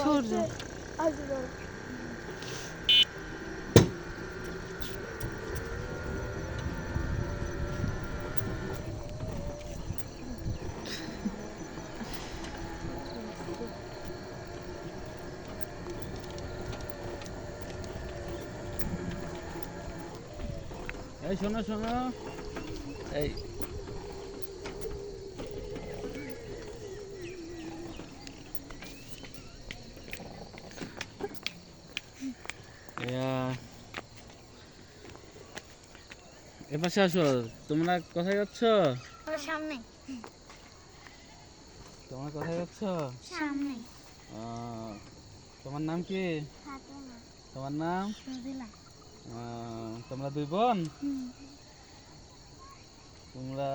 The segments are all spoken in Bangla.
সূর্য। এই শোনো শোনো, এই এপাশে আসো। তোমরা কোথায় যাচ্ছ? সামনে তোমরা কোথায় যাচ্ছ? সামনে। তোমার নাম কি? ফাতেমা। তোমার নাম? রোদেলা। তোমরা দুই বোন? তোমরা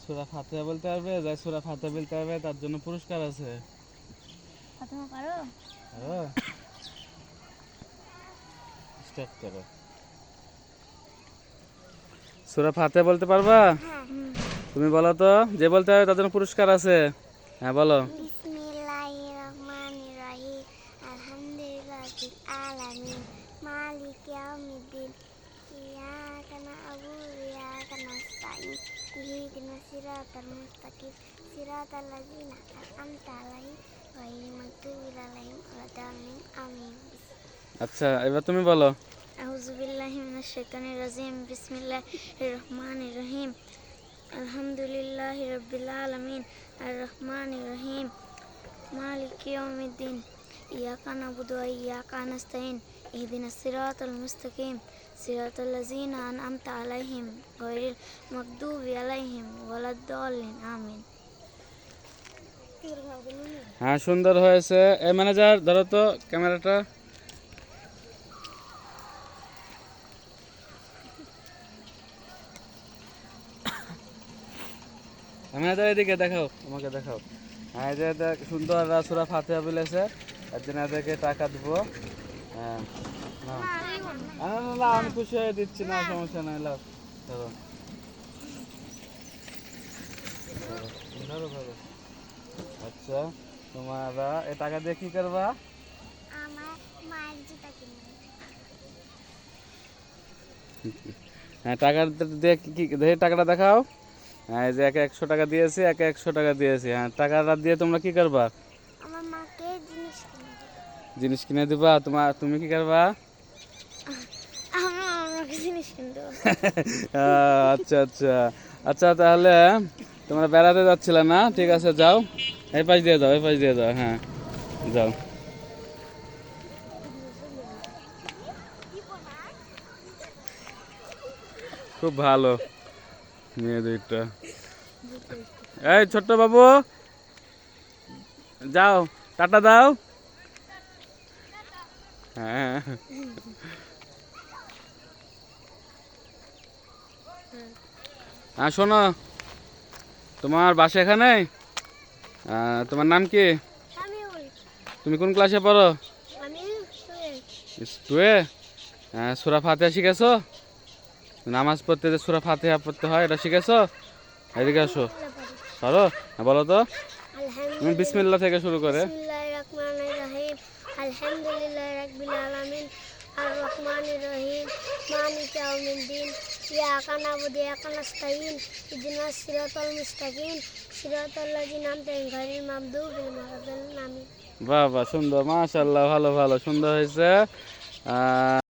সূরা ফাতিহা বলতে পারবে? যাই সূরা ফাতিহা বলতে পারবে তার জন্য পুরস্কার আছে। ফাতেমা পারো? পারো? স্টার্ট করো। সূরা ফাতিহা বলতে পারবা? তুমি বলো তো, যে বলতে হবে তার জন্য পুরস্কার আছে। হ্যাঁ বলো। বিসমিল্লাহির রহমানির রহিম। আলহামদুলিল্লাহি আলামিন। মালিক ইয়াউমিদ্দিন। ইয়াকা না'বুদু ওয়া ইয়াকা নাস্তাইন। ইহদিনাস সিরাতাল মুস্তাকিম। সিরাতাল লাযিনা আন'আমতা আলাইহিম গায়রিল মাগদুবি আলাইহিম ওয়ালাদ-দাল্লিন। আমিন। আচ্ছা, এবার তুমি বলো। আউযু বিল্লাহি মিনাশ শাইতানির রাজিম। বিসমিল্লাহির রহমানির রহিম। আলহামদুলিল্লাহি রাব্বিল আলামিন। আর রহমানির রহিম। মালিকি ইয়াউমিদ্দিন। ইয়াকা না'বুদু ওয়া ইয়াকা নাস্তাইন। ইহদিনাস সিরাতাল মুস্তাকিম। সিরাতাল লাযিনা আন'আমতা আলাইহিম গায়রিল মাগদুবি আলাইহিম ওয়ালাদ-দাল্লিন। আমিন। হ্যাঁ, সুন্দর হয়েছে। এই ম্যানেজার ধরো তো ক্যামেরাটা। ম্যানেজার এদিকে দেখাও, আমাকে দেখাও। হ্যাঁ, এই যে সুন্দর সূরা ফাতিহা বলেছে, এর জন্য এদেরকে টাকা দেবো। হ্যাঁ না না না না, আমি খুশি হয়ে দিচ্ছি, না সমস্যা নাই। লাভ ধরো ধরো ধরো। আচ্ছা, তোমরা এই টাকা দিয়ে কি করবা? আমার মায়ের জুতা কিনবো। হ্যাঁ, টাকা দিয়ে কি দেখি, টাকাটা দেখাও। হ্যাঁ, এই যে একে 100 টাকা দিয়েছি, একে 100 টাকা দিয়েছি। হ্যাঁ, টাকাটা দিয়ে তোমরা কি করবা? আমার মাকে জিনিস কিনে দেবো। জিনিস কিনে দিবা। তুমি কি করবা? আমার মাকে জিনিস কিনে দেবো। আচ্ছা আচ্ছা আচ্ছা, তাহলে তোমরা বেড়াতে যাচ্ছিলে না? ঠিক আছে, যাও। এই পাশ দিয়ে যাও, এই পাশ দিয়ে যাও। হ্যাঁ, যাও। খুব ভালো মেয়ে দুইটা। এই ছোট্ট বাবু, যাও, টাটা দাও। হ্যাঁ, হ্যাঁ শোনো, তোমার বাসা এখানে? তোমার নাম কি? তুমি কোন ক্লাসে পড়ো? টুয়ে। সূরা ফাতিহা শিখেছো? নামাজ পড়তে যে সূরা ফাতিহা পড়তে হয়, এটা শিখেছো? এদিকে আসো, পারো? বলো তো। তুমি বিসমিল্লাহ থেকে শুরু করে। বিসমিল্লাহির রহমানির রহিম। আলহামদুলিল্লাহি রাব্বিল আলামিন। আর রহমানির রহিম। মালিকি ইয়াউমিদ্দিন। ইয়াকা না'বুদু ওয়া ইয়াকা নাস্তাইন। ইহদিনাস সিরাতাল মুস্তাকিম। সিরাতাল লাযিনা আন'আমতা আলাইহিম গায়রিল মাগদুবি আলাইহিম। আমিন। বাহ বাহ, সুন্দর, মাশাআল্লাহ, ভালো ভালো, সুন্দর হয়েছে।